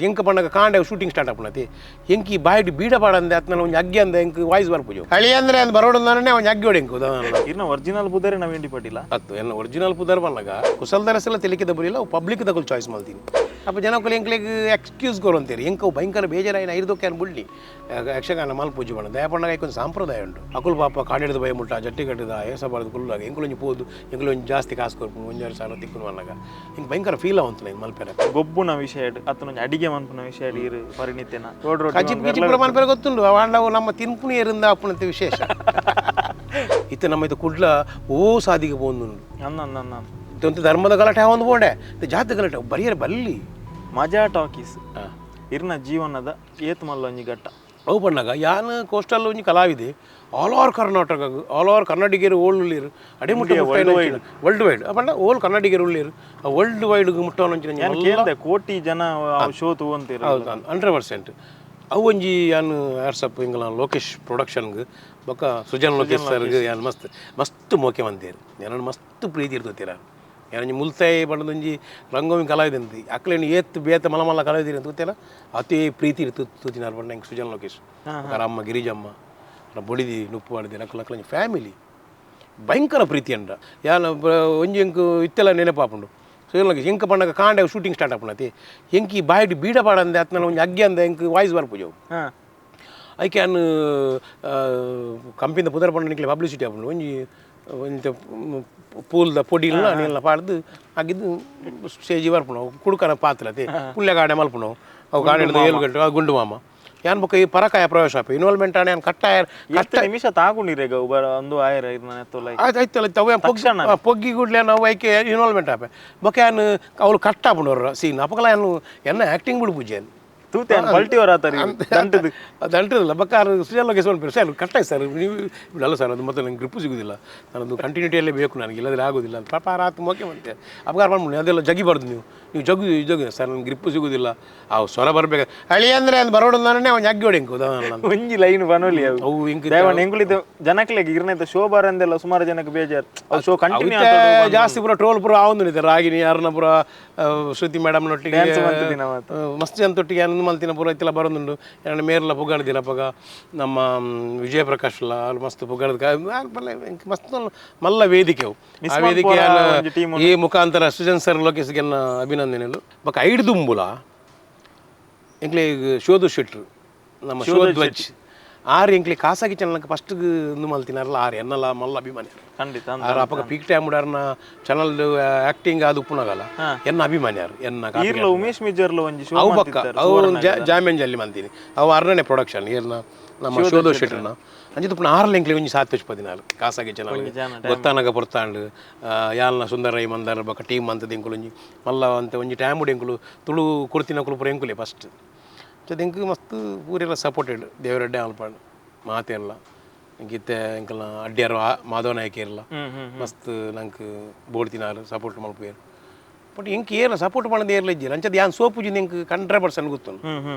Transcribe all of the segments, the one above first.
ಎಂಕ ಪಣ್ಣಗ ಕಾಂಡೆ shooting start ಆಪುನತಿ ಎಂಕಿ boiled ಬೀಡ ಪಾಡಂದೆ ಅತ್ನ ಒಂದು ಅಗ್ಗಿ ಅಂದ ಎಂಕ್ ವಾಯ್ಸ್ ಬರ್ಪುಜು ಹಳಿ ಅಂದ್ರೆ ಅದು ಬರೋಡಂದಾನೆ ಒಂದು ಅಗ್ಗಿ ಹೊಡೆ ಎಂಕು ಇರ್ನ ಒರಿಜಿನಲ್ ಪುದರೆ ನವೀನ್ ಪಟ್ಟಿಲ್ಲ ಅತ್ತು ಎನ್ನ ಒರಿಜಿನಲ್ ಪುದರ್ ಬನ್ನಗ ಕುಸಲ್ದರಸೆಲ್ಲ ತೆಲಿಕಿದ ಬರಿಲ್ಲ ಪಬ್ಲಿಕ್ ದಕಲ್ ಚಾಯ್ಸ್ ಮಾಡ್ತೀನಿ ಅಪ್ಪ ಜನಕ್ಕಲ್ಲಿ ಎಂಕ್ಲಿಗೆ ಎಕ್ಸ್ಕ್ಯೂಸ್ ಕೊರು ಅಂತೀರಿ ಎಂಕವು ಭಯಂಕರ ಬೇಜಾರಾಯಿನ ಐದಕ್ಕೆ ಅನ್ ಬಿಡ್ಲಿ ಯಕ್ಷಗಾನ ಮಲ್ಪೂಜಿ ಬಣ್ಣ ದಯಪಣ್ಣಗ ಐಕೊಂದು ಸಂಪ್ರದಾಯ ಉಂಟು ಅಕುಲ್ ಪಾಪ ಕಾಡಿಡ್ದು ಭಯ ಮುಟ್ಟ ಜಟ್ಟಿ ಕಟ್ಟಿದ ಏಸ ಬಾರ್ದು ಕುಲ್ಲಾಗ ಎಂಕುಲೊಂಜಿ ಪೋದು ಎಂಕುಲೊಂಜಿ ಜಾಸ್ತಿ ಕಾಸು ಕೊರ್ಪು 1,000 ತಿಕ್ಕುನು ಅನ್ನಗ ಹಿಂಗೆ ಭಯಂಕರ ಫೀಲ್ ಆವಂತು ನಂಗೆ ಮಲ್ಪೆರ ಗೊಬ್ಬುನ ವಿಷಯ ಅತ್ತನೊಂಜಿ ಅಡಿಗೆ ಮನ್ಪುನ ವಿಷಯ ಇರು ಪರಿಣಿತಿನ ಕಚಿಪುರ ಮಲ್ಪೆರ ಗೊತ್ತುಂಡು ಅವಾಂಡವು ನಮ್ಮ ತಿನ್ಪುನಿ ಇರಿಂದ ಅಪ್ಪನಂತೆ ವಿಶೇಷ ಇತ್ತ ನಮ್ಮ ಇದು ಕುಡ್ಲ ಓ ಸಾದಿಗೆ ಪೋಂದುಂಡು ಇದೊಂದು ಧರ್ಮದ ಗಲಾಟೆ ಒಂದು ಬೋಂಡೆ ಜಾತಿ ಗಲಾಟೆ ಬರಿಯರೆ ಬಲ್ಲಿ ಮಜಾ ಟಾಕೀಸ್ ಇರ್ನ ಜೀವನದ ಏತ್ ಮಲ್ಲೊಂಜಿ ಘಟ್ಟ ಅವು ಬಣ್ಣಗ ಯಾನ್ ಕೋಸ್ಟಲ್ ಒಂಜಿ ಕಲಾವಿದೆ all over Karnataka all over ಕನ್ನಡಿಗರು ಓಲ್ಡ್ ಅಡಿಮುಟ್ಟಿ ವರ್ಲ್ಡ್ ವೈಡ್ ಬಣ್ಣ ಓಲ್ ಕನ್ನಡಿಗರು ಉಳ್ಳಿರು ವರ್ಲ್ಡ್ ವೈಡ್ ಮುಟ್ಟೋನ ಕೋಟಿ ಜನ ಶೋ ತಗೊಂತೀರ ಹೌದು 100%. ಅವು ಒಂಜಿ ಯಾನು ಯಾರ್ಸಪ್ ಹಿಂಗಲ್ಲ ಲೋಕೇಶ್ ಪ್ರೊಡಕ್ಷನ್ಗೆ ಬೊಕ್ಕ ಸುಜನ್ ಲೋಕೇಶ್ ಸರ್ಗೆ ಯಾನ್ ಮಸ್ತ್ ಮಸ್ತ್ ಮೋಕೆ ಬಂತೀರಿ ಏನನ್ನು ಮಸ್ತ್ ಪ್ರೀತಿ ಇರ್ತತೀರ ಏನೊಂಜಿ ಮುಲ್ತಾಯಿ ಬಣ್ಣದೊಂಜಿ ರಂಗೋಮಿ ಕಲಾವಿದೆ ಅಂತ ಅಕ್ಲೇನು ಏತ್ ಬೇತ ಮಲಮಲ್ಲ ಕಲಾವಿದಿರಿ ಅಂತ ಗೊತ್ತಿಲ್ಲ ಅತಿ ಪ್ರೀತಿ ಇರ್ತು ತೂತಿನಾರು ಬಣ್ಣ ಹಿಂಗೆ ಸುಜನ್ ಲೋಕೇಶ್ ಅಮ್ಮ ಗಿರಿಜಮ್ಮ ಬೊಡಿದಿ ನುಪ್ಪು ಮಾಡಿದೆ ನಕ್ಕಲಕ್ಕಲಂಜಿ ಫ್ಯಾಮಿಲಿ ಭಯಂಕರ ಪ್ರೀತಿ ಅಂಡ ಯಾನ ಒಂಜಿ ಎಂಕು ಇತ್ತೆಲ್ಲ ನೆನಪಾಪುಂಡು ಸುಜನ್ ಲೋಕೇಶ್ ಎಂಕ ಪಣ್ಣಗ ಕಾಂಡೆ ಶೂಟಿಂಗ್ ಸ್ಟಾರ್ಟ್ ಆಪುನತಿ ಎಂಕಿ ಬಾಯ್ಡ್ ಬೀಡ ಪಾಡಂದೆ ಅತ್ನ ಒಂಜಿ ಅಗ್ಗಿ ಅಂದ ಎಂಕ್ ವಾಯ್ಸ್ ಬರ್ಪುಜವು ಐಕೆ ಅನ್ನು ಕಂಪಿಂದ ಪುದರ್ ಪಂಡ ನಿಕ್ಲೆ ಪಬ್ಲಿಸಿಟಿ ಆಪುಂಡು ಒಂಜಿ ಒಂತ ಪೂಲ್ದ ಪೊಡಿಲ್ನ ನೀಲ್ಲ ಪಾಡ್ದು ಆಗಿದ್ದು ಸ್ಟೇಜಿ ಬರ್ಪುಣವು ಕುಡುಕನ ಪಾತ್ರತೆ ಪುಲ್ಯ ಗಾಡೆ ಮಲ್ಪುಣವು ಅವು ಗಾಡಿ ಏಳು ಗಂಟೆ ಗುಂಡು ಮಾಮ ಯಾನ್ ಬೊಕ್ಕ ಈ ಪರಕಾಯ ಪ್ರವೇಶ ಆಪ ಇನ್ವಾಲ್ವ್ಮೆಂಟ್ ಆನೆ ಕಟ್ಟಾಯ ನಿಮಿಷ ತಾಕೊಂಡಿರೇಗ ಒಂದು ಆಯ್ರ ಆಯ್ತಲ್ಲ ಪೊಗ್ಗಿ ಗುಡ್ಲೆ ನಾವು ಐಕೆ ಇನ್ವಾಲ್ವ್ಮೆಂಟ್ ಆಪೆ ಬೊಕ್ಕ ಯಾನು ಅವ್ರು ಕಟ್ಟಾಪುಣವ್ರ ಸೀನ್ ಅಪಕಲ ಯಾನು ಎನ್ನ ಆ್ಯಕ್ಟಿಂಗ್ ಬಿಡು ಪೂಜೆ ತೂತೆ ಪಲ್ಟಿಯವರ ದಂಟದಲ್ಲ ಬಕ್ಕಾರು ಸುಜನ್ ಲೋಕೇಶ್ ಸರ್ ಕಟ್ಟಾಯ್ತು ಸರ್ ನೀವು ಅಲ್ಲ ಸರ್ ಅದು ಮತ್ತೆ ನಂಗೆ ಗ್ರಿಪ್ಪು ಸಿಗೋದಿಲ್ಲ ನಾನದು ಕಂಟಿನ್ಯೂಟಿಯಲ್ಲೇ ಬೇಕು ನನಗೆ ಇಲ್ಲದ್ರೆ ಆಗೋದಿಲ್ಲ ಅಂತ ಪಾಪ ರಾತ್ ಮೋಕೆ ಬಂತೆ ಅಪಕಾರ ಮಾಡ್ಬಿಡಿ ಅದೆಲ್ಲ ಜಗಿಬಾರ್ದು ನೀವು ಜಗು ಸರ್ ನನಗೆ ಗ್ರಿಪ್ಪು ಸಿಗೋದಿಲ್ಲ ಆ ಸ್ವರ ಬರಬೇಕು ಹಳಿ ಅಂದರೆ ಅದು ಬರೋಡಂದಾನೆ ಅವ್ನು ಅಗ್ಗಿ ಹೊಡೆ ಎಂಕು ಒಂಜಿ ಲೈನ್ ಬನೋಲಿ ಅವು ಹಿಂಗೆ ಹೆಂಗುಳಿದ ಜನಕ್ಕೆ ಗಿರ್ನೈತೆ ಶೋ ಬಾರಂದೆಲ್ಲ ಸುಮಾರು ಜನಕ್ಕೆ ಬೇಜಾರು ಅವು ಶೋ ಕಂಟಿನ್ಯೂ ಜಾಸ್ತಿ ಪುರ ಟ್ರೋಲ್ ಪುರ ಆವಂದು ನಿಂತೆ ರಾಗಿನಿ ಯಾರನ್ನ ಪುರ ಶ್ರುತಿ ಮೇಡಮ್ನೊಟ್ಟಿಗೆ ಮಸ್ತ್ ಜನತೊಟ್ಟಿಗೆ ಏನು ಮಲ್ತಿನ ಪೂರ ಇತ್ತೆಲ್ಲ ಬರೋದುಂಡು ಎರಡು ಮೇರೆಲ್ಲ ಪುಗಾಡ್ದಿನ ಅಪ್ಪಾಗ ನಮ್ಮ ವಿಜಯ ಪ್ರಕಾಶ್ ಎಲ್ಲ ಮಸ್ತ್ ಪುಗಾಡ್ದ ಮಸ್ತ್ ಮಲ್ಲ ವೇದಿಕೆವು ಆ ವೇದಿಕೆ ಈ ಮುಖಾಂತರ ಸೃಜನ್ ಸರ್ ಲೋಕೇಶ್ಗೆ ಅಭಿನಂದನೆಗಳು ಬಕ್ಕ ಐದು ದುಂಬುಲ ಎಂಕ್ಲೆ ಶೋಧು ಶೆಟ್ರು ನಮ್ಮ ಶೋಧ್ವಜ್ ಆರು ಎಂಕ್ಲೆ ಖಾಸಗಿ ಚಾನಲ್ಗೆ ಫಸ್ಟ್ ಮಲ್ತಿನಾರಲ್ಲ ಆರು ಎನ್ನಲ್ಲ ಮಲ್ಲ ಅಭಿಮಾನಿ ಖಂಡಿತ ಆರು ಅಪ್ಪಗ ಪೀಕ್ ಟೈಮ್ ಉಡಾರ್ನ ಚಾನಲ್ ಆಕ್ಟಿಂಗ್ ಅದು ಉಪ್ಪುನಾಗಲ್ಲ ಎನ್ನ ಅಭಿಮಾನಿಯಾರು ಎನ್ನ ಉಮೇಶ್ ಮಿಜರ್ಲ ಒಂಜಿ ಅವು ಪಕ್ಕ ಅವು ಜಾಮ್ಯಂಜಲ್ಲಿ ಮಂತೀನಿ ಅವು ಅರ್ನನೆ ಪ್ರೊಡಕ್ಷನ್ ಏರ್ನ ನಮ್ಮ ಶೋಧೋ ಶೆಟ್ರನ ಅಂಜಿತ್ತು ಪುನಃ ಆರ್ಲ ಎಂಕ್ಲೆ ಒಂಜಿ 7-14 ಖಾಸಗಿ ಚಾನಲ್ ಗೊತ್ತಾನಾಗ ಪೊರ್ತಾಂಡು ಯಾಲ್ನ ಸುಂದರೈ ಮಂದಾರ ಬಕ್ಕ ಟೀಮ್ ಅಂತದ ಎಂಕುಲು ಒಂಜಿ ಮಲ್ಲ ಅಂತ ಒಂಜಿ ಟೈಮ್ ಉಡು ಎಂಕುಲು ತುಳು ಕುರ್ತಿನ ಕುಲು ಪುರ ಎಂಕುಲೆ ಫಸ್ಟ್ ಎಂಕ್ ಮಸ್ತ್ ಪೂರೆಲ್ಲ ಸಪೋರ್ಟೆಡ್ ದೇವರಡ್ಡೆ ಅಲ್ಪಾಂಡು ಮಾತೆಲ್ಲ ಎಂಕಿತ್ತೆ ಎಂಕಲ್ನ ಅಡ್ಡಿಯಾರು ಮಾಧವ ನಾಯಕ ಇರಲ್ಲ ಮಸ್ತ್ ನಂಗೆ ಬೋಡ್ತಿನಾರು ಸಪೋರ್ಟ್ ಮಲ್ಪೇರು ಬಟ್ ಎಂಕ್ ಏರ್ಲ ಸಪೋರ್ಟ್ ಮಾಡೋದು ಏರ್ಲ ಇದ್ದೀರ ಅಂಚದು ಯಾನ್ ಸೋಪುಜಿ ಎಂಕ್ 100% ಗೊತ್ತು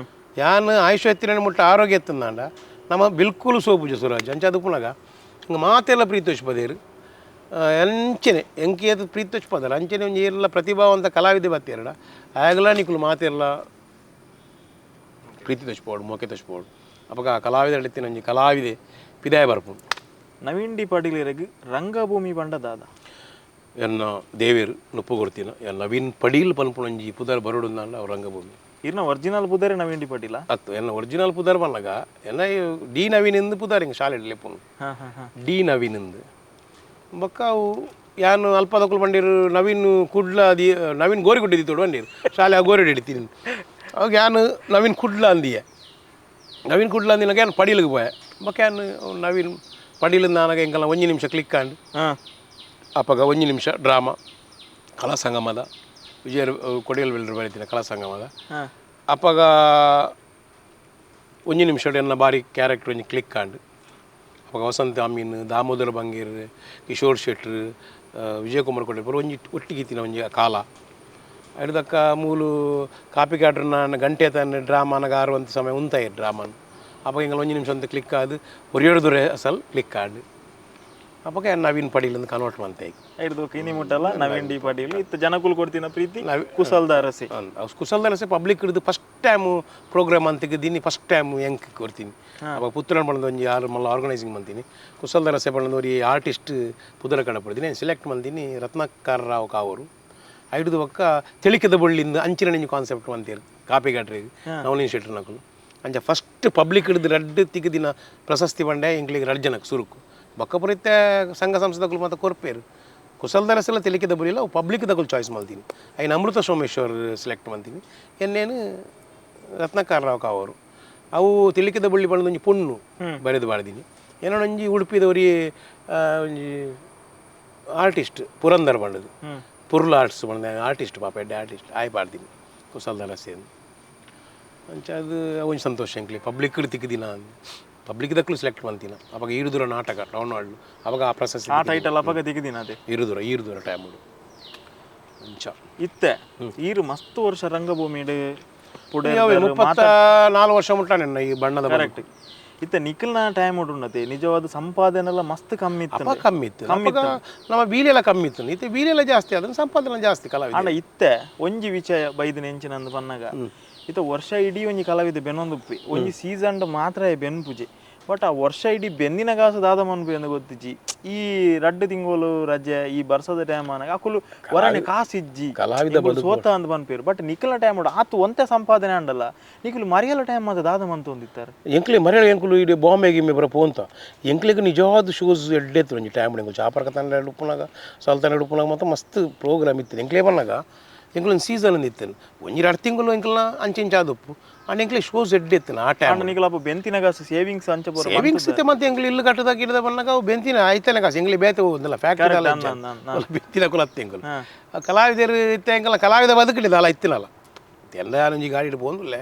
ಯಾನ್ ಆಯುಷ್ ಎತ್ತಿನ ಮುಟ್ಟ ಆರೋಗ್ಯ ಎತ್ತಂದಾಂಡ ನಮ್ಮ ಬಿಲ್ಕುಲ್ ಸೋಪುಜ ಸುರಾಜ್ ಅಂಚದು ಪುನಗ ಹಿಂಗೆ ಮಾತೆಲ್ಲ ಪ್ರೀತೋಷ್ಪದೇರು ಅಂಚನೆ ಎಂಕಿ ಅದು ಪ್ರೀತೋಷ್ಪದಲ್ಲ ಅಂಚನೆ ಒಂಜಿ ಏರ್ಲ ಪ್ರತಿಭಾವಂತ ಕಲಾವಿದೆ ಬತ್ತೇರಡ ಆಗಲ ನಿಕ್ಲು ಮಾತೆಲ್ಲ ಪ್ರೀತಿ ತೋಚ್ಪೋಡು ಮೊಕೆ ತೋಚ್ಪೋಡು ಅವಾಗ ಕಲಾವಿದ ಎತ್ತಿನ ಒಂಜಿ ಕಲಾವಿದೆ ಪಿದಾಯ ಬರ್ಪುಂಡು ನವೀನ್ ಡಿ ಪಾಟೀಲ್ ರಂಗಭೂಮಿ ಬಂಡದಾದ ಎನ್ನ ದೇವೇರು ನುಪ್ಪು ಕೊಡ್ತೀನ ನವೀನ್ ಪಡೀಲ್ ಪನ್ಪುಣಂಜಿ ಪುದರ್ ಬರೋಡು ಅಂದ ಅವ್ರು ರಂಗಭೂಮಿ ಇರ್ನ ಒರಿಜಿನಲ್ ಪುದರೆ ನವೀನ್ ಡಿ ಪಾಟೀಲ ಅತ್ತು ಎನ್ನ ಒರಿಜಿನಲ್ ಪುದರ್ ಬನ್ನಗ ಎನ್ನ ಡಿ ನವೀನಿಂದ ಪುದರ್ ಹಿಂಗೆ ಶಾಲೆ ಲೆಪ್ಪುನು ಡಿ ನವೀನಿಂದ ಬೊಕ್ಕ ಅವು ಯಾನು ಅಲ್ಪದಕ್ಕಲು ಬಂದಿರು ನವೀನ್ ಕುಡ್ಲ ನವೀನ್ ಗೋರಿಗುಡ್ಡಿದ್ದು ತೋಡು ಬಂದಿರು ಶಾಲೆ ಆ ಗೋರಿಡ್ ಹಿಡಿತೀನಿ ಅವಾಗ ಯಾನು ನವೀನ್ ಕುಡ್ಲ ಅಂದಿಯ ನವೀನ್ ಕುಡ್ಲ ಅಂದಿನಾಗ ಏನು ಪಡೀಲಿಗೆ ಪೋಯ ಬೊಕ್ಕ ಯಾನು ನವೀನ್ ಪಡೀಲಿಂದ ನನಗೆ ಹೆಂಗಲ್ಲ 1 ನಿಮಿಷ ಕ್ಲಿಕ್ ಕಾಂಡು ಅಪ್ಪಾಗ 1 ನಿಮಿಷ ಡ್ರಾಮಾ ಕಲಾ ಸಂಗಮದ ವಿಜಯ ಕೊಡಿಯಲ್ ಬೆಲ್ಲರು ಬೆಳಿತೀನಿ ಕಲಾ ಸಂಗಮದ ಅಪ್ಪಾಗ 1 ನಿಮಿಷ ಎನ್ನ ಬಾರಿ ಕ್ಯಾರೆಕ್ಟರ್ ಒಂಜಿ ಕ್ಲಿಕ್ ಕಾಂಡು ಅವಾಗ ವಸಂತ ಅಮೀನ್ ದಾಮೋದರ ಬಂಗೀರ್ ಕಿಶೋರ್ ಶೆಟ್ರ್ ವಿಜಯಕುಮಾರ್ ಕೊಡೆ ಪೂರ ಒಂಜಿ ಒಟ್ಟಿಗಿತ್ತಿನ ಒಂಜಿ ಕಾಲ ಹಿಡ್ದಕ್ಕ ಮೂಲು ಕಾಪಿ ಕಾಟ್ರನ್ನ ಗಂಟೆ ತನ್ನ ಡ್ರಾಮಾನಾಗ ಆರುವಂಥ ಸಮಯ ಉಂತಾಯಿ ಡ್ರಾಮಾನ ಅಪ್ಪ ಹಿಂಗೆ 1 ನಿಮಿಷ ಅಂತ ಕ್ಲಿಕ್ ಆದು ಒರಿಯೋಡ್ದುರೆ ಅಸಲ್ ಕ್ಲಿಕ್ ಆಡು ಅಪ್ಪಗೆ ನವೀನ್ ಪಡೀಲ್ ಅಂತ ಕನ್ವರ್ಟ್ ಮಾಡ್ತಾ ಹಿಡ್ದು ಕಿನಿ ಮುಟ್ಟಲ್ಲ ನವೀನ್ ಡಿ ಪಾಟೀಲ್ ಇತ್ತು ಜನಕುಲ್ ಕೊಡ್ತಿನ ಪ್ರೀತಿ ಕುಸಲ್ದ ರಸೆ ಕುಸಲ್ದ ರಸೆ ಪಬ್ಲಿಕ್ ಹಿಡಿದು ಫಸ್ಟ್ ಟೈಮ್ ಪ್ರೋಗ್ರಾಮ್ ಅಂತಿದ್ದೀನಿ ಫಸ್ಟ್ ಟೈಮ್ ಹೆಂಗೆ ಕೊಡ್ತೀನಿ ಅವಾಗ ಪುತ್ತೂರಲ್ಲಿ ಬಂದು ಒಂದು ಯಾರು ಮಲ್ಲ ಆರ್ಗನೈಸಿಂಗ್ ಮಾಡ್ತೀನಿ ಕುಸಲ್ದರ ಸೇಬಣ್ಣನ ಒಂದು ಆರ್ಟಿಸ್ಟ್ ಪುದರ ಕಡೆ ಪಡ್ತೀನಿ ಸೆಲೆಕ್ಟ್ ಮಾಡ್ತೀನಿ ರತ್ನಾಕರ್ ರಾವ್ ಕಾವರು ಐದು ಒಕ್ಕ ತಿಳಿಕದ ಬಳ್ಳಿಂದ ಅಂಚಿನ ನೆಂಜು ಕಾನ್ಸೆಪ್ಟ್ ಅಂತೀರಿ ಕಾಪಿಗಾಟ್ರಿಗೆ ನವನೀನ್ ಶೆಟ್ಟಿ ನಕಲು ಅಂಚ ಫಸ್ಟ್ ಪಬ್ಲಿಕ್ ಹಿಡಿದು ರಡ್ಡು ತಿಗದಿನ ಪ್ರಶಸ್ತಿ ಬಂಡೆ ಇಂಗ್ಲಿಗೆ ರಡ್ ಜನಕ್ಕೆ ಸುರುಕು ಬಕ್ಕಪುರಿತ್ತೆ ಸಂಘ ಸಂಸ್ಥೆಗಳು ಮತ್ತು ಕೊರ್ಪೇರು ಕುಸಲ್ದರಸೆಲ್ಲ ತಿಳಿಕಿದ ಬರಲಿಲ್ಲ ಅವು ಪಬ್ಲಿಕ್ ತಗೊಳ್ಳಿ ಚಾಯ್ಸ್ ಮಾಡ್ತೀನಿ ಐನು ಅಮೃತ ಸೋಮೇಶ್ವರ್ ಸೆಲೆಕ್ಟ್ ಮಾಡ್ತೀನಿ ಎನ್ನೇನು ರತ್ನಾಕರ್ ರಾವ್ ಕಾವರು ಅವು ತಿಳಿಕಿದ ಬಳ್ಳಿ ಬಂದು ಒಂಜಿ ಪೊಣ್ಣು ಬರೆದು ಬಾಳ್ದೀನಿ ಏನೋ ಒಂಜಿ ಉಡುಪಿದವರಿಗೆ ಒಂಜಿ ಆರ್ಟಿಸ್ಟ್ ಪುರಂದರ್ ಬಂಡದು ಪುರ್ಲ ಆರ್ಟ್ಸ್ ಬಂದ ಆರ್ಟಿಸ್ಟ್ ಪಾಪ ಎಡ್ಡೆ ಆರ್ಟಿಸ್ಟ್ ಆಯ್ ಪಾಡ್ತೀನಿ ಕುಸಲ್ದರಸೆ ಅಂಚ ಅದು ಒಂಜಿ ಸಂತೋಷ ಎಂಕ್ಲಿ ಪಬ್ಲಿಕ್ ತಿಕ್ಕಿದಿನ ಪಬ್ಲಿಕ್ ದಕ್ಕಲು ಸೆಲೆಕ್ಟ್ ಮಾಡ್ತೀನಿ ಅವಾಗ ಈರುದೂರ ನಾಟಕ ಟೌನ್ ಹಾಳು ಅವಾಗ ಆ ಪ್ರಶಸ್ತಿ ಆ ಟೈಟಲ್ ಅವಾಗ ದಿಗಿದಿನ ಅದೇ ಈರುದೂರ ಟೈಮು ಅಂಚ ಇತ್ತೆ ಈರು ಮಸ್ತ್ ವರ್ಷ ರಂಗಭೂಮಿಡ್ ಪುಡೆ 34 ವರ್ಷ ಮುಟ್ಟ ನೆನ್ನ ಈ ಬಣ್ಣದ ಕರೆಕ್ಟ್ ಇತ್ತೆ ನಿಖಿಲ್ನ ಟೈಮ್ ಉಂಟತೆ ನಿಜವಾದ ಸಂಪಾದನೆ ಎಲ್ಲ ಮಸ್ತ್ ಕಮ್ಮಿ ಇತ್ತು ಕಮ್ಮಿ ಇತ್ತು ನಮ್ಮ ಬೀಲೆಲ್ಲ ಕಮ್ಮಿ ಇತ್ತು ಇತ್ತೆ ಬೀಲೆಲ್ಲ ಜಾಸ್ತಿ ಅದನ್ನ ಸಂಪಾದನೆ ಜಾಸ್ತಿ ಕಲಾವಿದ ಅಣ್ಣ ಇತ್ತೆ ಒಂಜಿ ವಿಷಯ ಬೈದಿನ ಎಂಚಿನಂದು ಬನ್ನಾಗ ಇತ್ತ ವರ್ಷ ಇಡೀ ಒಂಜಿ ಕಲಾವಿದ ಬೆನ್ನೊಂದುಪ್ಪಿ ಒಂಜಿ ಸೀಸನ್ ಮಾತ್ರ ಬೆನ್ ಪೂಜೆ ಬಟ್ ಆ ವರ್ಷ ಇಡೀ ಬೆಂದಿನ ಕಾಸು ದಾದ ಮನ್ಪು ಎಂದು ಗೊತ್ತಿಜ್ಜಿ ಈ ರಡ್ಡು ತಿಂಗಳು ರಜೆ ಈ ಬರ್ಸದ ಟೈಮ್ ಅನ್ನಾಗ ಅಕುಲು ಹೊರನೆ ಕಾಸಿಜ್ಜಿ ಕಲಾವಿದ ಸೋತ ಅಂತ ಬನ್ಪೇರು ಬಟ್ ನಿಖಿಲ್ನ ಟೈಮ್ ಉಂಟು ಆತು ಒಂತೆ ಸಂಪಾದನೆ ಅಂಡಲ್ಲ ನಿಖಿಲ್ ಮರಿಯಲ್ಲ ಟೈಮ್ ಮಾತ್ರ ದಾದ ಮಂತು ಒಂದಿತ್ತಾರೆ ಎಂಕ್ಲಿ ಮರಿಯಲ್ಲ ಎಂಕುಲು ಇಡೀ ಬಾಂಬೆ ಗಿಮ್ಮೆ ಬರ ಪೋಂತ ಎಂಕ್ಲಿಗೆ ನಿಜವಾದ ಶೋಸ್ ಎಡ್ಡೆತ್ತು ಒಂಜಿ ಟೈಮ್ ಎಂಕು ಚಾಪರ್ಕ ತಂಡ ಉಪ್ಪುನಾಗ ಸಲ್ತಾನ ಉಪ್ಪುನಾಗ ಮತ್ತು ಮಸ್ತ್ ಪ್ರೋಗ್ರಾಮ್ ಇತ್ತು ಎಂಕ್ಲೇ ಬಂದಾಗ ಎಂಕ್ಲೊಂದು ಸೀಸನ್ ಇತ್ತೇನು ಒಂಜಿ 2 ತಿಂಗಳು ಎಂಕ್ಲನ ಅಂಚೆಂಚಾದಪ್ಪು ಅಂಡ್ ಎಂಕ್ಲಿ ಶೋಸ್ ಎಡ್ಡೆತ್ತೇನು ಆ ಟೈಮ್ ನಿಖಿಲ್ ಬೆಂತಿನ ಕಾಸು ಸೇವಿಂಗ್ಸ್ ಅಂಚೆ ಸೇವಿಂಗ್ಸ್ ಇತ್ತೆ ಮತ್ತೆ ಎಂಕ್ಲಿ ಇಲ್ಲು ಕಟ್ಟದ ಗಿಡದ ಬಂದಾಗ ಅವು ಬೆಂತಿನ ಆಯ್ತಾನೆ ಕಾಸು ಎಂಗ್ಲಿ ಬೇತೆ ಹೋಗುದಿಲ್ಲ ಫ್ಯಾಕ್ಟ್ರಿ ಬೆಂತಿನ ಕುಲ ಹತ್ತೆ ಎಂಕಲು ಕಲಾವಿದರು ಇತ್ತೆ ಎಂಕಲ್ಲ ಕಲಾವಿದ ಬದುಕಲಿಲ್ಲ ಅಲ್ಲ ಇತ್ತಿನಲ್ಲ ಎಲ್ಲ ಒಂಜಿ ಗಾಡಿ ಇಟ್ಟು ಹೋಗುದಿಲ್ಲ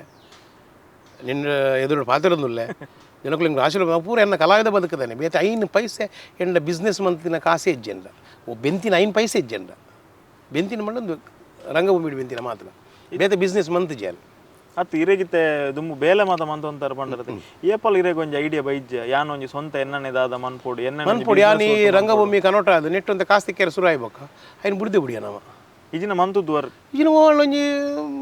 ನಿನ್ನ ಎದುರು ಪಾತಿರೋದಿಲ್ಲ ಜನಕ್ಕೂ ಹಿಂಗೆ ಆಶೀರ್ವಾದ ಪೂರ ಎನ್ನ ಕಲಾವಿದ ಬದುಕದಾನೆ ಬೇತೆ 5 ಪೈಸೆ ಎಂಡ ಬಿಸ್ನೆಸ್ ಮಂತಿನ ಕಾಸೆ ಹೆಜ್ಜೆಂಡ ಓ ಬೆಂತಿನ 5 ಪೈಸೆ ಹೆಜ್ಜೆಂಡ ಬೆಂತಿನ ಮಂಡೊಂದು ರಂಗಭೂಮಿ ಬೆಂತಿನ ಮಾತ್ರ ಬೇತೆ ಬಿಸ್ನೆಸ್ ಮಂತ್ ಜೇನು ಅತ್ತು ಇರೇಗಿತ್ತೆ ದುಮ್ಮು ಬೇಲೆ ಮಾತ ಮಂತ ಅಂತಾರೆ ಬಂದಿರತ್ತೆ ಏಪಲ್ ಇರೇಗ ಒಂಜಿ ಐಡಿಯಾ ಬೈಜ್ಜ ಯಾನ್ ಒಂಜಿ ಸ್ವಂತ ಎನ್ನನೆದಾದ ಮನ್ಪೊಡಿ ಮನ್ಪೊಡಿ ಯಾನ್ ಈ ರಂಗಭೂಮಿ ಕನೋಟ ಅದು ನೆಟ್ಟು ಅಂತ ಕಾಸ್ತಿ ಕೇರ ಶುರು ಆಯ್ಬೇಕ ಐನು ಬುಡ್ದೆ ಬಿಡಿಯ ನಾವು ಇಜಿನ ಮಂತದ್ದು ವರ್ ಇಜಿನ ಒಂಜಿ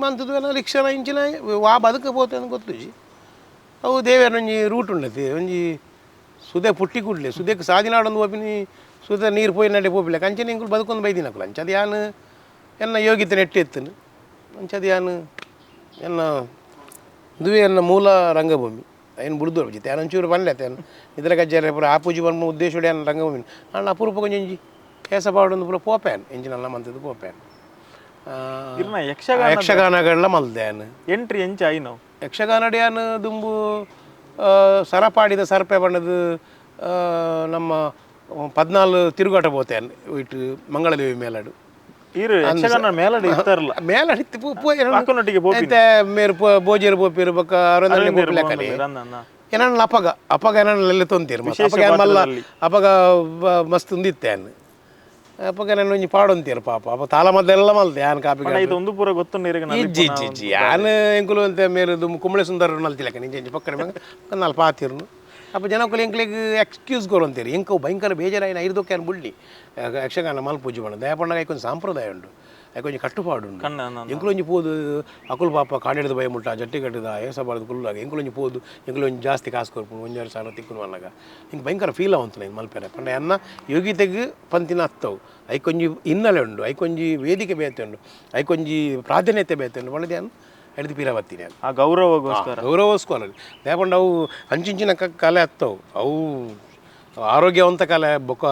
ಮಂತದ್ದು ಎಲ್ಲ ರಿಕ್ಷಾನ ಇಂಚಿನ ವಾ ಬದುಕ ಪೋತೆ ಅಂತ ಗೊತ್ತು ಜಿ ಅವು ದೇವೇರ ಒಂಜಿ ರೂಟ್ ಉಂಡತಿ ಒಂಜಿ ಸುದೆ ಪುಟ್ಟಿ ಕುಡ್ಲೆ ಸುದೆಕ್ ಸಾದಿನಾಡೊಂದು ಹೋಪಿನಿ ಸುದೆ ನೀರು ಪೋಯಿ ನಡೆ ಪೋಪಿಲ್ಲ ಕಂಚನೆ ಇಂಕುಲು ಬದುಕೊಂದು ಬೈದಿನಕುಲು ಅಂಚದು ಯಾನು ಎನ್ನ ಯೋಗಿತೆ ನೆಟ್ಟು ಎತ್ತನು ಅಂಚದು ಯಾನು ಎನ್ನ ದುವೆ ಎನ್ನ ಮೂಲ ರಂಗಭೂಮಿ ಏನು ಬುಡ್ದು ಜಿತೆ ಯಾನು ಒಂಚೂರು ಬಂಡ್ಲೆತೆ ಇದ್ರ ಗಜ್ಜಾರೆ ಪೂರ ಆ ಪೂಜೆ ಬಂದು ಉದ್ದೇಶ ಏನು ರಂಗಭೂಮಿ ಅಣ್ಣ ಅಪೂರ್ವ ಕೊಂಚಿ ಕೇಸ ಪಾಡೊಂದು ಪೂರ ಪೋಪ್ಯಾನ್ ಎಂಜಿನಲ್ಲ ಮಂತದ್ದು ಪೋಪ್ಯಾನ್ ಯಕ್ಷಗಾನಗಳೆಲ್ಲ ಮಲ್ದೇನು ಎಂಟ್ರಿ ಎಂಚ ಐನೋ ಯಕ್ಷಗಾನ ಡ್ಯಾನ್ ದುಂಬು ಸರಪಾಡಿದ ಸರ್ಪೆ ಬಣ್ಣದ ನಮ್ಮ 14 ತಿರುಗಾಟ ಬೋತೇನ್ ಇಟ್ಟು ಮಂಗಳದೇವಿ ಮೇಲಾಡು ಮೇಲಾಡಿ ಮೇರು ಬೋಜಿಯರು ಬೋಪಿರು ಬೊಕ್ಕ ಏನಣ್ಣ ಅಪಗ ಅಪಗ ಏನಣ್ಣ ತೊಂತೀರು ಮಲ್ಲ ಅಪಗ ಮಸ್ತ್ ಉಂದಿತ್ತೇನು ಅಪಗ ನಾನು ಒಂಜಿ ಪಾಡೊಂತೀರು ಪಾಪ ಅಪ್ಪ ತಾಲ ಮದ್ದೆಲ್ಲ ಮಲ್ದೆ ಯಾನ್ ಕಾಪಿ ಒಂದು ಪೂರ ಗೊತ್ತುಂಡು ಇಜ್ಜಿ ಇಜ್ಜಿ ಯಾನ್ ಎಂಕುಲು ಅಂತ ಮೇರು ದುಮ್ ಕುಂಬಳೆ ಸುಂದರ ನಲ್ತಿಲಕ ನಿಂಜಿ ಪಕ್ಕನೆ ನಾಲ್ ಪಾತಿರ್ನು ಅಪ್ಪ ಜನಕ್ಕೂ ಎಂಕ್ಲಿಗೆ ಎಕ್ಸ್ಕ್ಯೂಸ್ ಕೊರು ಅಂತೀರಿ ಎಂಕವು ಭಯಂಕರ ಬೇಜಾರಾಯಿನ 5 ದೊಕ್ಕೆ ಬುಳ್ಳಿ ಯಕ್ಷಗಾನ ಮಲ್ ಪೂಜೆ ಮಾಡೋದು ದಯಪಂಡಾಗ ಐಕೊಂದು ಸಂಪ್ರದಾಯ ಉಂಟು ಐಕೊಂಜಿ ಕಟ್ಟುಪಾಡು ಉಂಟು ಎಂಕುಲೊಂಜಿ ಪೋದು ಅಕುಲು ಪಾಪ ಕಾಡಿಡ್ದು ಭಯ ಮುಟ್ಟ ಜಟ್ಟಿ ಕಟ್ಟಿದ ಏಸಬಾರ್ದು ಕುಲ್ಲಾಗ ಎಂಕುಲೊಂಜಿ ಪೋದು ಎಂಕುಲೊಂಜಿ ಜಾಸ್ತಿ ಕಾಸು ಕೊರ್ಪು 1,200 ತಿಕ್ಕುನು ಅನ್ನಗ ಹಿಂಗೆ ಭಯಂಕರ ಫೀಲ್ ಆವಂತು ಇದು ಮಲ್ಪೆರೆ ಪಂಡ ಅನ್ನ ಯೋಗಿತೆಗೆ ಪಂತಿನ ಹತ್ತವು ಐಕೊಂಜಿ ಹಿನ್ನೆಲೆ ಉಂಡು ಐಕೊಂಜಿ ವೇದಿಕೆ ಬೇತೆ ಉಂಡು ಐಕೊಂಜಿ ಪ್ರಾಧಾನ್ಯತೆ ಬೇತೆ ಉಂಡು ಒಳ್ಳೆದೇ ಅನ್ನು ಹಿಡಿದು ಪೀರ ಬತ್ತೀನಿ ಆ ಗೌರವಗೋಸ್ಕರ ದೇಪಂಡು ಅವು ಅಂಚಿಂಚಿನ ಕಲೆ ಹತ್ತವು ಅವು ಆರೋಗ್ಯವಂತ ಕಲೆ ಬೊಕ್ಕ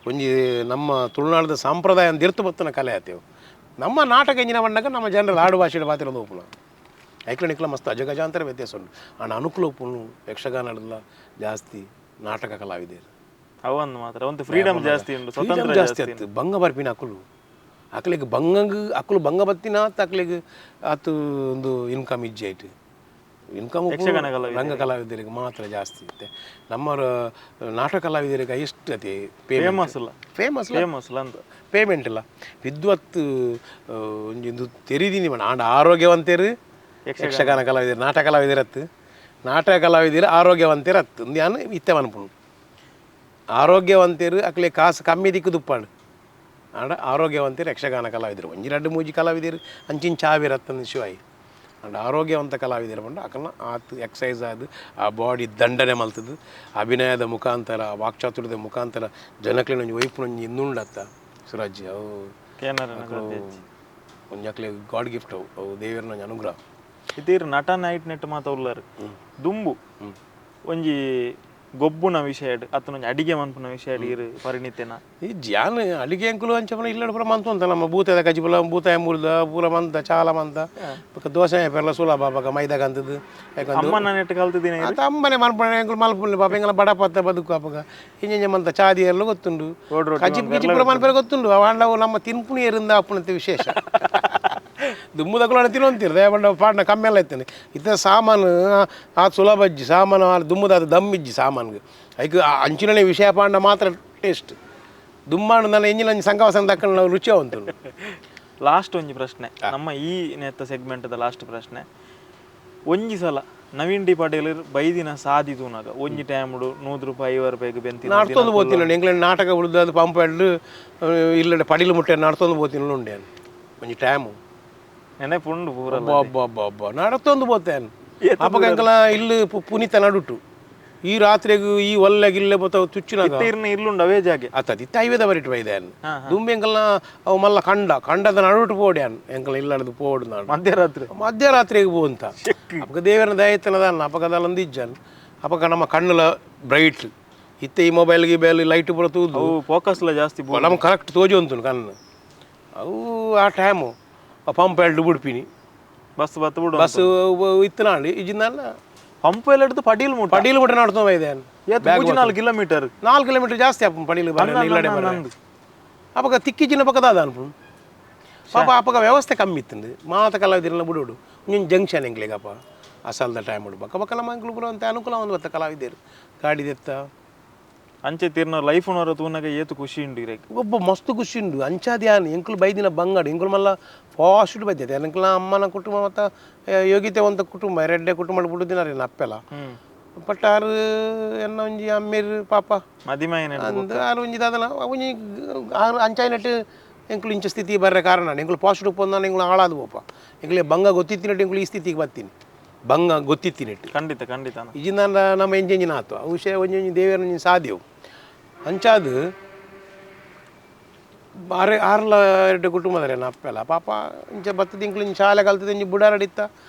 ಒಂಜಿ ನಮ್ಮ ತುಳುನಾಡದ ಸಂಪ್ರದಾಯ ಅಂದಿರ್ತು ಬತ್ತನ ಕಲೆ ಆತೇವು ನಮ್ಮ ನಾಟಕ ಎಂಜಿನ ಬಂದಾಗ ನಮ್ಮ ಜನರಲ್ ಆಡು ಭಾಷೆ ಪಾತಿರೋದು ಒಪ್ಪುನ ಐಕ್ಲನಿಕ್ಲ ಮಸ್ತ್ ಅಜಗಜಾಂತರ ವ್ಯತ್ಯಾಸ ಉಂಟು ಅಣ್ಣ ಅನುಕೂಲ ಒಪ್ಪುನು ಯಕ್ಷಗಾನಲ್ಲ ಜಾಸ್ತಿ ನಾಟಕ ಕಲಾವಿದರು ಅವನ್ನು ಮಾತ್ರ ಒಂದು ಫ್ರೀಡಮ್ ಜಾಸ್ತಿ ಉಂಟು ಸ್ವತಂತ್ರ ಜಾಸ್ತಿ ಆಯ್ತು ಭಂಗ ಬರ್ಪಿನ ಅಕುಲು ಅಕ್ಲಿಗೆ ಬಂಗಂಗ ಅಕ್ಕಲು ಭಂಗ ಬತ್ತಿನ ಅಕ್ಲಿಗೆ ಆತು ಒಂದು ಇನ್ಕಮ್ ಇಜ್ಜೆ ಆಯ್ತು ಇನ್ಕಮ್ ರಂಗ ಕಲಾವಿದರಿಗೆ ಮಾತ್ರ ಜಾಸ್ತಿ ಇರುತ್ತೆ ನಮ್ಮ ನಾಟಕ ಕಲಾವಿದರಿಗೆ ಎಷ್ಟು ಅತಿ ಫೇಮಸ್ ಅಂತ ಪೇಮೆಂಟ್ ಇಲ್ಲ ವಿದ್ವತ್ತು ಒಂದು ತೆರಿದೀನಿ ಮಣ ಆಂಡ ಆರೋಗ್ಯವಂತರು ಯಕ್ಷಗಾನ ಕಲಾವಿದರು ನಾಟಕ ಕಲಾವಿದರತ್ತು ನಾಟಕ ಕಲಾವಿದರು ಆರೋಗ್ಯವಂತರತ್ತು ನಾನು ಇತ್ತೆ ಅನ್ಪುಣು ಆರೋಗ್ಯವಂತರು ಅಕ್ಲೆ ಕಾಸು ಕಮ್ಮಿ ದಿಕ್ಕು ದುಪ್ಪಾಡು ಆಡ ಆರೋಗ್ಯವಂತರು ಯಕ್ಷಗಾನ ಕಲಾವಿದರು ಒಂಜಿ 2 3 ಕಲಾವಿದರು ಅಂಚಿನ ಚಾವಿರತ್ತಂದು ಶಿವಾಯಿ ಅಂಡ್ ಆರೋಗ್ಯವಂತ ಕಲಾವಿದರು ಬಂದು ಅಕಲ್ನ ಆತು ಎಕ್ಸಸೈಸ್ ಆದು ಆ ಬಾಡಿ ದಂಡನೆ ಮಲ್ತದ್ದು ಅಭಿನಯದ ಮುಖಾಂತರ ವಾಕ್ಚಾತುರ್ಯದ ಮುಖಾಂತರ ಜನಕ್ಲೆ ಒಂಜಿ ವೈಫ್ ಒಂಜಿ ಇನ್ನುಂಡತ್ತ ಸುರಾಜ್ ಅವು ಒಂಜಕ್ಲೆ ಗಾಡ್ ಗಿಫ್ಟ್ ಅವು ದೇವರನ ಅನುಗ್ರಹ ಇತೀರ್ ನಟ ನೈಟ್ ನೆಟ್ ಮಾತ ಉಳ್ಳಾರು ದುಂಬು ಒಂಜಿ ಗೊಬ್ಬುನ ವಿಷಯ ಅತ್ತನ ಅಡಿಗೆ ಮನ್ಪುನ ವಿಷಯ ಇರು ಪರಿಣಿತೇನ ಈ ಜಾನ್ ಅಡಿಗೆ ಅಂಕುಲು ಅಂಚಪನ ಇಲ್ಲ ಪೂರ ಮಂತು ಅಂತ ನಮ್ಮ ಭೂತದ ಕಜಿಪುಲ ಭೂತ ಎಂಬುದ ಪೂರ ಮಂತ ಚಾಲ ಮಂತ ದೋಸೆ ಪೆರ್ಲ ಸುಲಭ ಬಾಬಾಗ ಮೈದಾಗ ಅಂತದ್ದು ಅಮ್ಮನ ನೆಟ್ ಕಲ್ತಿದ್ದೀನಿ ಅಮ್ಮನೆ ಮಲ್ಪನೆ ಅಂಕುಲು ಮಲ್ಪುಲ್ಲ ಬಾಬಾ ಎಂಗಲ ಬಡ ಪತ್ತ ಬದುಕು ಅಪ್ಪಗ ಇಂಜ ಮಂತ ಚಾದಿ ಎಲ್ಲ ಗೊತ್ತುಂಡು ಕಜಿಪ್ ಗಿಜಿಪುರ ಮಲ್ಪರೆ ಗೊತ್ತುಂಡು ಅವು ನಮ್ಮ ತಿನ್ಪುಣಿ ಇರಿಂದ ಅಪ್ಪನಂತೆ ವಿಶೇಷ ದುಮ್ಮುದಕ್ಕೂ ತಿನ್ನೊಂತಿರ ದೇವಂಡ ಪಾಡ್ನ ಕಮ್ಮಿ ಎಲ್ಲ ಇರ್ತೇನೆ ಇತ್ತ ಸಾಮಾನು ಆ ಸುಲಭ ಅಜ್ಜಿ ಸಾಮಾನು ದುಮ್ಮದ ಅದು ದಮ್ ಇಜ್ಜಿ ಸಾಮಾನ್ಗೆ ಐಕ್ ಅಂಚಿನ ವಿಷಯ ಪಾಂಡ ಮಾತ್ರ ಟೇಸ್ಟ್ ದುಮ್ಮಾನು ನನ್ನ ಎಂಜಿನ ಸಂಘವಾಸನ ದಕ್ಕಲು ನಾವು ರುಚಿ ಅವಂತು ಲಾಸ್ಟ್ ಒಂಜಿ ಪ್ರಶ್ನೆ ನಮ್ಮ ಈ ನೆತ್ತ ಸೆಗ್ಮೆಂಟ್ದ ಲಾಸ್ಟ್ ಪ್ರಶ್ನೆ ಒಂಜಿ ಸಲ ನವೀನ್ ಡಿ ಪಾಟೀಲ್ ಬೈದಿನ ಸಾಧಿತುನಾಗ ಒಂಜಿ ಟೈಮ್ಡು ₹100 ಬೆಂತಿ ನಡ್ತೊಂದು ಬೋತೀನಿ ಎಂಗ್ಲೆಂಡ್ ನಾಟಕ ಉಳಿದದು ಪಂಪೆಡ್ಲು ಇಲ್ಲ ಪಡಿಲು ಮುಟ್ಟೆ ನಡ್ತೊಂದು ಬೋತೀನಿ ಉಂಡೆ ಒಂಜಿ ಟೈಮು ನೆನಪುಂಡು ಪೂರ ನಡತ್ತೊಂದು ಬೋತೇನು ಅಪ್ಪಗ ಎಂಕಲ ಇಲ್ಲಿ ಪುನೀತ ನಡುಟು ಈ ರಾತ್ರಿಗೂ ಈ ಒಲ್ಲೆಗೆ ಇಲ್ಲೇ ಬತ್ತಾವ ತುಚ್ಚಿನಾಗ ಇರ್ಲುಂಡು ಅವೇ ಜಾಗೆ ಅತ್ತದ ಇತ್ತ ಐವೇದ ಬರಿಟ್ ಬೈದೇನು ದುಂಬಿ ಎಂಕಲ್ನ ಅವು ಮಲ್ಲ ಕಂಡದ ನಡುಟು ಪೋಡ್ಯಾನು ಎಂಕಲ ಇಲ್ಲಡದು ಪೋಡು ನಾನು ಮಧ್ಯರಾತ್ರಿಗೆ ಪೋ ಅಂತ ಅಪ್ಪಗ ದೇವರ ದಯತನದ ಅಪ್ಪಗದಲ್ಲೊಂದು ಇಜ್ಜಾನು ಅಪ್ಪಗ ನಮ್ಮ ಕಣ್ಣುಲ ಬ್ರೈಟ್ ಇತ್ತ ಈ ಮೊಬೈಲ್ಗೆ ಬೇಲ್ ಲೈಟ್ ಪೂರ ತೂದು ಫೋಕಸ್ಲ ಜಾಸ್ತಿ ನಮ್ಗೆ ಕರೆಕ್ಟ್ ತೋಜು ಅಂತು ಕಣ್ಣು ಅವು ಆ ಟೈಮು ಪಂಪ್ ಎರಡು ಬಿಡ್ಪಿನಿ ಬಸ್ ಬಸ್ ಇತ್ತು ನಾಡಿ ಇಜಿಂದಲ್ಲ ಪಂಪ್ ಎಲ್ಲ ಹಿಡಿದು ಪಡೀಲ್ ಮುಟ್ಟ ನಡ್ತೋ ಇದೇನು 4 ಕಿಲೋಮೀಟರ್ ಜಾಸ್ತಿ ಅಪ್ಪ ಪಡೀಲು ಇಲ್ಲಡೆ ಅಪ್ಪಗ ತಿಕ್ಕಿಜಿನ ಪಕ್ಕದ ಅದ ಅನ್ಪು ಪಾಪ ಅಪ್ಪಗ ವ್ಯವಸ್ಥೆ ಕಮ್ಮಿ ಇತ್ತು ಮಾತ ಕಲಾವಿದರೆಲ್ಲ ಬಿಡೋಡು ನೀನು ಜಂಕ್ಷನ್ ಎಂಗ್ಲಿಗಪ್ಪ ಅಸಲ್ದ ಟೈಮ್ ಬಿಡ್ಬೇಕು ಪಕ್ಕಲ ಮಂಗ್ಳು ಬರುವಂಥ ಅನುಕೂಲ ಒಂದು ಬತ್ತ ಕಲಾವಿದರು ಗಾಡಿ ದೆತ್ತ ಅಂಚೆ ತೀರ್ನ ಲೈಫ್ನವರ ತೂನಾಗ ಏತು ಖುಷಿ ಉಂಡು ಒಬ್ಬ ಮಸ್ತ್ ಖುಷಿ ಉಂಡು ಅಂಚಾದ್ಯಾನು ಎಂಕುಲು ಬೈದಿನ ಬಂಗಾಡು ಎಂಕುಲು ಮಲ್ಲ ಫಾಸ್ಟ್ ಬೈದೈತೆ ಎಂಕುಲ ಅಮ್ಮನ ಕುಟುಂಬ ಮತ್ತು ಯೋಗಿತೆ ಒಂದು ಕುಟುಂಬ ಎರಡೇ ಕುಟುಂಬ ಬಿಡುದಿನಾರಿ ನಪ್ಪೆಲ್ಲ ಬಟ್ ಆರು ಎನ್ನ ಒಂಜಿ ಅಮ್ಮೇರು ಪಾಪ ಅಂದು ಆರು ಒಂಜಿ ದಾದನ ಒಂಜಿ ಆರು ಅಂಚಾಯಿನಟ್ಟು ಎಂಕುಲು ಇಂಚ ಸ್ಥಿತಿ ಬರ್ರೆ ಕಾರಣ ಎಂಕುಲು ಫಾಸ್ಟ್ ಉಪ್ಪೊಂದು ಎಂಕುಲು ಹಾಳಾದು ಪೋಪ ಎಂಕುಲೆ ಬಂಗ ಗೊತ್ತಿತ್ತಿನಟ್ಟು ಎಂಕುಲು ಈ ಸ್ಥಿತಿಗೆ ಬರ್ತೀನಿ ಬಂಗ ಗೊತ್ತಿತ್ತಿನಟ್ಟು ಖಂಡಿತ ಇಜಿಂದ ನಮ್ಮ ಎಂಜಿನ ಆತು ಆ ವಿಷಯ ಒಂಜಿ ದೇವರ ಸಾಧ್ಯವು ಅಂಚಾದು ಆರ್ಲ ಎರಡು ಕುಟುಂಬದರೆ ನಪ್ಪೆಲ್ಲ ಪಾಪ ಇಂಚ ಬತ್ತದ ಇಂಕ್ಲು ಶಾಲೆ ಕಲ್ತದ ಇಂಜಿ ಬುಡಾರಡಿತ್ತ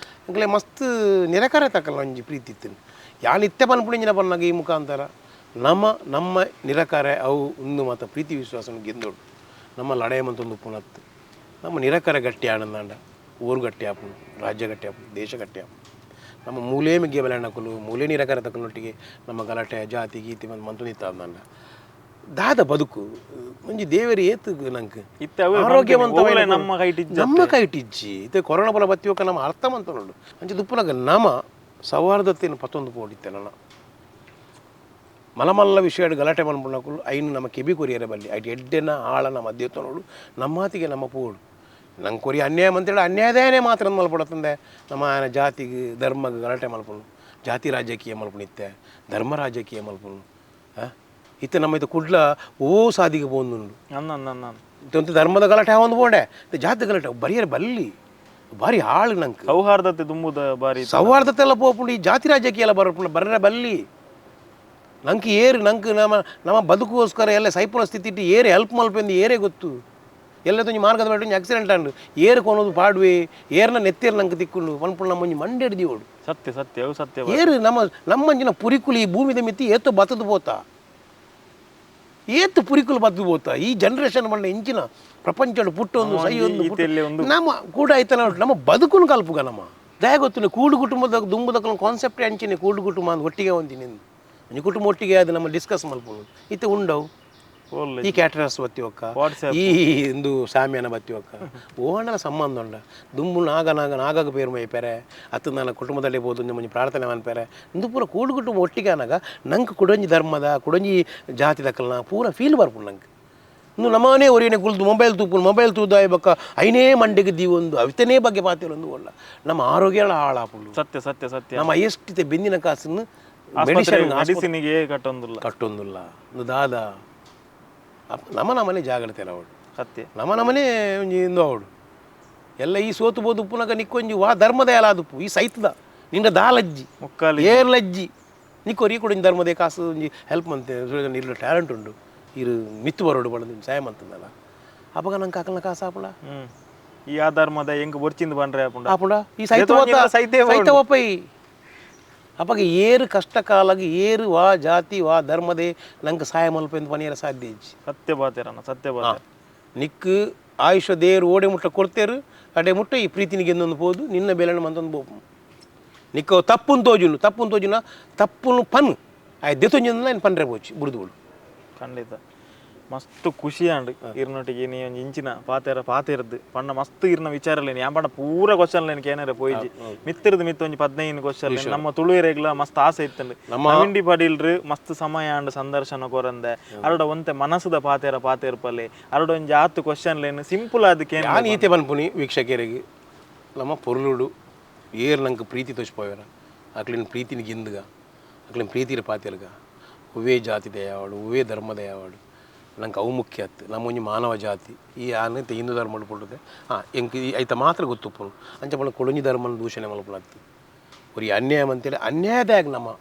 ಇಂಕ್ಲೆ ಮಸ್ತ್ ನಿರಕರೆ ತಕ್ಕಲ್ಲ ಒಂಜಿ ಪ್ರೀತಿ ಇತ್ತು ಯಾನ್ ಇತ್ತೆ ಪನ್ಪುಣಿಂಜಿನ ಪನ್ನಾಗ ಈ ಮುಖಾಂತರ ನಮ್ಮ ನಿರಕರೆ ಅವು ಒಂದು ಮಾತ ಪ್ರೀತಿ ವಿಶ್ವಾಸ ಗೆಂದೋಡು ನಮ್ಮ ಲಡೆಯ ಮಂತೊಂದು ಪುನತ್ತು ನಮ್ಮ ನಿರಕರೆ ಗಟ್ಟಿ ಆನಂದಾಂಡ ಊರು ಗಟ್ಟಿ ಆಪುನು ರಾಜ್ಯ ಗಟ್ಟಿ ಆಪುನು ದೇಶ ಗಟ್ಟಿ ಆಪುನು ನಮ್ಮ ಮೂಲೆ ಮಿಗ್ಗೆ ಬೆಲೆಣ್ಣಕಲು ಮೂಲೆ ನಿರಕರೆ ತಕ್ಕನೊಟ್ಟಿಗೆ ನಮ್ಮ ಗಲಾಟೆ ಜಾತಿ ಗೀತಿ ಮಂತು ನಿತ್ತ ಅಂದಂಡ ದಾದ ಬದುಕು ಒಂಜಿ ದೇವರಿ ಏತು ನಂಗೆ ಆರೋಗ್ಯವಂತ ನಮ್ಮ ಕೈಟಿಜ್ಜಿ ಇತ್ತೆ ಕೊರೋನಾ ಬಲ ಬತ್ತಿವಕ್ಕ ನಮ್ಮ ಅರ್ಥ ಮಂತ ನೋಡು ಅಂಚೆ ದುಪ್ಪುನಾಗ ನಮ್ಮ ಸೌಹಾರ್ದತೆಯನ್ನು ಪತ್ತೊಂದು ಪೋಡಿತ್ತೆ ನನ್ನ ಮಲಮಲ್ಲ ವಿಷಯ ಗಲಾಟೆ ಮನ್ಪುಣಕಲು ಐನು ನಮ್ಮ ಕೆಬಿ ಕೊರಿಯರ ಬಲ್ಲಿ ಐಟಿ ಎಡ್ಡೆನ ಆಳನ ಮಧ್ಯ ನೋಡು ನಮ್ಮಾತಿಗೆ ನಮ್ಮ ಪೋಡು ನಂಗೆ ಕೊರಿ ಅನ್ಯಾಯ ಅಂತೇಳಿ ಅನ್ಯಾಯದೇನೆ ಮಾತ್ರ ಮಲ್ಪಡತ್ತಂದೆ ನಮ್ಮ ಜಾತಿಗೆ ಧರ್ಮಗೆ ಗಲಾಟೆ ಮಲ್ಪುಣು ಜಾತಿ ರಾಜಕೀಯ ಮಲ್ಪುಣಿತ್ತೆ ಧರ್ಮ ರಾಜಕೀಯ ಮಲ್ಪುಣು ಇತ್ತೆ ನಮ್ಮ ಇದು ಕುಡ್ಲ ಸಾದಿಗೆ ಬೋಂದುಂಡು ಇತ್ತೊಂದು ಧರ್ಮದ ಗಲಾಟೆ ಒಂದು ಬೋಂಡೆ ಜಾತಿ ಗಲಾಟೆ ಬರಿಯರೆ ಬಲ್ಲಿ ಬಾರಿ ಆಳು ನಂಗೆ ಸೌಹಾರ್ದತೆ ತುಂಬುದ ಬಾರಿ ಸೌಹಾರ್ದತೆ ಎಲ್ಲ ಪೋಪುಂಡು ಈ ಜಾತಿ ರಾಜಕೀಯ ಎಲ್ಲ ಬರ್ರೆ ಬಲ್ಲಿ ನಂಗೆ ಏರು ನಂಗೆ ನಮ್ಮ ಬದುಕೋಸ್ಕರ ಎಲ್ಲ ಸೈಪುನ ಸ್ಥಿತಿ ಇಟ್ಟು ಏರು ಹೆಲ್ಪ್ ಮಲ್ಪೆಂದು ಏರೇ ಗೊತ್ತು ಎಲ್ಲ ತುಂಜಿ ಮಾರ್ಗದ ಬೇಡ ಒಂಜಿ ಆಕ್ಸಿಡೆಂಟ್ ಅಂಡು ಏರು ಕೊನೋದು ಪಾಡ್ವೆ ಏರ್ನ ನೆತ್ತೇರು ನಂಗೆ ತಿಕ್ಕೊಂಡು ಪನ್ಪುಣ ನಮ್ಮ ಒಂಜಿ ಮಂಡೆ ಹಿಡ್ದಿವೋಡು ಸತ್ಯ ಏರು ನಮ್ಮಂಜಿನ ಪುರಿಕುಲಿ ಈ ಭೂಮಿದ ಮಿತಿ ಏತು ಬತ್ತದು ಬೋತಾ ಏತು ಪುರಿಕುಲು ಬತ್ತದು ಬೋತಾ ಈ ಜನ್ರೇಷನ್ ಬಂಡ ಇಂಚಿನ ಪ್ರಪಂಚ ಪುಟ್ಟೊಂದು ಸೈ ಒಂದು ನಮ್ಮ ಕೂಡ ಆಯ್ತಲ್ಲ ನಮ್ಮ ಬದುಕುನು ಕಲ್ಪುಗ ನಮ್ಮ ದಯ ಗೊತ್ತು ಕೂಡು ಕುಟುಂಬದ ದುಂಬದಕ್ಕೂ ಕಾನ್ಸೆಪ್ಟೇ ಅಂಚಿನಿ ಕೂಡು ಕುಟುಂಬ ಅಂತ ಒಟ್ಟಿಗೆ ಒಂದಿನಿ ಒಂಜಿ ಕುಟುಂಬ ಒಟ್ಟಿಗೆ ಅದು ನಮ್ಮ ಡಿಸ್ಕಸ್ ಮಲ್ಪುದು ಇತ್ತೆ ಉಂಡವು ಈ ಕ್ಯಾಟ್ರಸ್ ಬತ್ತಿ ಒಕ್ಕ ಈ ಇಂದು ಸಾಮ್ಯಾನ ಬತ್ತಿ ಒಕ್ಕ ಓಣನ ಸಂಬಂಧ ಉಂಡ ದುಂಬು ನಾಗಾಗ ಪೇರು ಮೈಪೆರೆ ಅತ್ತು ನನ್ನ ಕುಟುಂಬದಲ್ಲಿ ಬೋದು ಮುಂಜಿ ಪ್ರಾರ್ಥನೆ ಮನ್ಪೆರೆ ಇಂದು ಪೂರ ಕೂಡು ಕುಟುಂಬ ಒಟ್ಟಿಗೆ ಅನ್ನಾಗ ನಂಗೆ ಕುಡಂಜಿ ಧರ್ಮದ ಕುಡಂಜಿ ಜಾತಿ ದಕ್ಕಲ್ನ ಪೂರ ಫೀಲ್ ಬರ್ಪುಂಡು ನಂಗೆ ಇನ್ನು ನಮ್ಮನೇ ಒರಿಯನೆ ಕುಲ್ದು ಮೊಬೈಲ್ ತೂದ ಬಕ್ಕ ಐನೇ ಮಂಡೆಗೆ ಒಂದು ಅವಿತನೇ ಬಗ್ಗೆ ಪಾತಿಲ್ಲ ಒಂದು ಒಳ್ಳ ನಮ್ಮ ಆರೋಗ್ಯ ಹಾಳಾಪುಂಡು ಸತ್ಯ ನಮ್ಮ ಎಷ್ಟಿದೆ ಬೆಂದಿನ ಕಾಸನ್ನು ಮೆಡಿಸಿನ್ಗೆ ಕಟ್ಟೊಂದಿಲ್ಲ ಒಂದು ದಾದ ನಮ್ಮನೆ ಜಾಗ್ರತೆ ಅವಳು ಸತ್ಯ ನಮ್ಮನೆ ಒಂಜಿ ಇಂದು ಅವಳು ಎಲ್ಲ ಈ ಸೋತು ಬೋದು ಉಪ್ಪುನಗ ನಿಕ್ಕೊಂಜಿ ವಾ ಧರ್ಮದ ಎಲ್ಲ ಆದುಪ್ಪು ಈ ಸೈತದ ನಿಂದ ದಾಲಜ್ಜಿ ಮುಕ್ಕಾಲಿ ಏರ್ಲಜ್ಜಿ ನಿಕ್ಕೋರಿ ಕೂಡ ಧರ್ಮದೇ ಕಾಸು ಒಂಜಿ ಹೆಲ್ಪ್ ಮಂತೆ ಇರೋ ಟ್ಯಾಲೆಂಟ್ ಉಂಡು ಇರು ಮಿತ್ತು ಬರೋಡು ಬಡದು ಸಹಾಯ ಮಂತಂದಲ್ಲ ಅವಾಗ ನಂಗೆ ಕಾಕಲ್ನ ಕಾಸು ಆಪುಂಡ ಈ ಆ ಧರ್ಮದ ಹೆಂಗ್ ಬರ್ಚಿಂದ ಬಂದ್ರೆ ಆಪುಂಡ ಈ ಸೈತ ಒಪ್ಪೈ ಅವಾಗ ಏರು ಕಷ್ಟ ಕಾಲಾಗಿ ಏರು ವಾ ಜಾತಿ ವಾ ಧರ್ಮದೇ ನಂಗೆ ಸಹಾಯ ಮಲ್ಪ ಎಂದು ಪನಿಯರ ಸಾಧ್ಯ ಇಜ್ಜಿ ಸತ್ಯ ಬಾತೇರಣ್ಣ ಸತ್ಯ ಬಾತ ನಿಕ್ಕು ಆಯುಷ್ಯ ದೇವರು ಓಡೆ ಮುಟ್ಟ ಕೊಡ್ತೇರು ಅಡೆ ಮುಟ್ಟ ಈ ಪ್ರೀತಿನಿಗೆ ಎಂದೊಂದು ಹೋದು ನಿನ್ನ ಬೇಲಣ್ಣ ಮಂತೊಂದು ಬೋಪು ನಿಕ್ಕ ತಪ್ಪುನ್ ತೋಜುನು ತಪ್ಪುನು ಪನ್ ಆಯ್ ದೆತೊಂಜಿಂದ ನಾನು ಪನ್ರೆ ಬೋಚಿ ಬುಡ್ದು ಖಂಡಿತ ಮಸ್ತ್ ಖುಷಿ ಅಂಡ್ ಇರ್ನೊಟ್ಟಿಗೆ ನೀ ಒಂದು ಇಂಚಿನ ಪಾತೆರದ್ದು ಪಂಡ ಮಸ್ತ್ ಇರ್ನ ವಿಚಾರಲೇನಿ ಯಾ ಪಂಡ ಪೂರ ಕ್ವಶನ್ ಲೇನಿಗೆ ಏನಾರ ಪೋಯ್ಜಿ ಮಿತ್ತಿರದು ಮಿತ್ತ ಒಂಜಿ 15 ಕ್ವಶನ್ ನಮ್ಮ ತುಳುವೆರೆಗ್ಲ ಮಸ್ತ್ ಆಸೆ ಇತ್ತಂಡು ನವೀನ್ ಪಾಟೀಲ್ರು ಮಸ್ತ್ ಸಮಯ ಅಂಡ್ ಸಂದರ್ಶನ ಕೊರಂದೆ ಅರಡ ಒಂತೆ ಮನಸ್ಸದ ಪಾತೆರ ಪಲ್ಲೆ ಅರಡ ಒಂಜಿ 10 ಕ್ವಶನ್ ಲೇನು ಸಿಂಪಲ್ ಅದಕ್ಕೆ ನಾನು ಈತೆ ಬನ್ಪುನಿ ವೀಕ್ಷಕರಿಗೆ ನಮ್ಮ ಪೊರ್ಲುಡು ಏರ್ ನಂಗೆ ಪ್ರೀತಿ ತೋಚ್ಪೋಯರ ಅಕ್ಲಿನ ಪ್ರೀತಿನ ಗಿಂದಗ ಅಕ್ಲಿನ ಪ್ರೀತಿರ ಪಾತೆರ್ಗ ಉವೇ ಜಾತಿದ ಯಾವಾಡು ಉವೇ ಧರ್ಮದ ಯಾವಾಡು ನಂಗೆ ಅವು ಮುಖ್ಯ ಆಯ್ತು ನಮ್ಮ ಒಂಜಿ ಮಾನವ ಜಾತಿ ಈ ಆನಂತೆ ಹಿಂದೂ ಧರ್ಮ ಕೊಟ್ಟಿದೆ ಎಂಕ್ ಐತ ಮಾತ್ರ ಗೊತ್ತುಪ್ಪನು ಅಂಚ ಕೊಳಂಜಿ ಧರ್ಮನ ದೂಷಣೆ ಮಲ್ಪುಣಾಗ್ತಿ ಅವ್ರಿ ಅನ್ಯಾಯ ಅಂತೇಳಿ ಅನ್ಯಾಯದಾಗ ನಮ್ಮ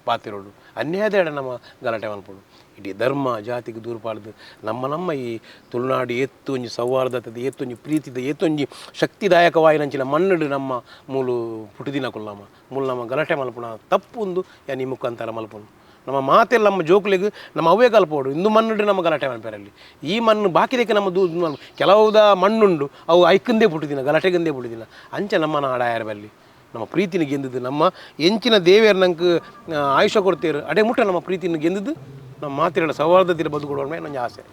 ಪಾತಿರೋಡು ಅನ್ಯಾಯದ ನಮ್ಮ ಗಲಾಟೆ ಮಲ್ಪಡು ಇಡೀ ಧರ್ಮ ಜಾತಿಗೆ ದೂರ ಪಾಡ್ದು ನಮ್ಮ ಈ ತುಳುನಾಡು ಎತ್ತು ಒಂಜಿ ಸೌಹಾರ್ದತೆ ಎತ್ತು ಒಂಜಿ ಪ್ರೀತಿದ ಎತ್ತೊಂಜಿ ಶಕ್ತಿದಾಯಕವಾಯಿನಂಚಿನ ಮಣ್ಣಡು ನಮ್ಮ ಮೂಲು ಪುಟಿದಿನ ಕೊಲ್ಲಮ್ಮ ಮೂಲು ನಮ್ಮ ಗಲಾಟೆ ಮಲ್ಪುಣ ತಪ್ಪು ಒಂದು ಯಾ ನಿಮ್ಮ ಮುಖಾಂತರ ಮಲ್ಪುನು ನಮ್ಮ ಮಾತೆಲ್ಲ ನಮ್ಮ ಜೋಕ್ಲಿಗೆ ನಮ್ಮ ಅವೇ ಕಲ್ಪೋಡು ಇಂದು ಮಣ್ಣುಂಡು ನಮ್ಮ ಗಲಾಟೆ ಮಲ್ಪೇರಲ್ಲಿ ಈ ಮಣ್ಣು ಬಾಕಿದಕ್ಕೆ ನಮ್ಮ ಕೆಲವುದ ಮಣ್ಣುಂಡು ಅವು ಐಕಂದೇ ಪುಟ್ಟಿದಿನ ಗಲಾಟೆಗಂದೇ ಪುಟ್ಟಿದಿನ ಅಂಚೆ ನಮ್ಮ ನಾಡಾಯರ ಬಲ್ಲಿ ನಮ್ಮ ಪ್ರೀತಿನ ಗೆಂದದ್ದು ನಮ್ಮ ಎಂಚಿನ ದೇವಿಯರು ನಂಗೆ ಆಯುಷ್ಯ ಕೊಡ್ತೇರು ಅಡೆ ಮುಟ್ಟ ನಮ್ಮ ಪ್ರೀತಿನ ಗೆಂದದ್ದು ನಮ್ಮ ಮಾತಿರ ಸೌಹಾರ್ದತೆ ಬದುಕೊಡೋಣ ನನ್ನ ಆಸೆ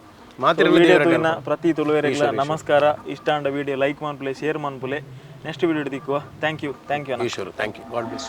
ಮಾತಿರ ಪ್ರತಿ ತುಳುವೆರೆಗ್ಲ ನಮಸ್ಕಾರ ಇಷ್ಟ ಅಂಡ ವಿಡಿಯೋ ಲೈಕ್ ಮನ್ಪುಲೆ ಶೇರ್ ಮನ್ಪುಲೆ ನೆಕ್ಸ್ಟ್ ವಿಡಿಯೋ ದಿಕ್ಕುವ thank you Ishwara thank you God bless.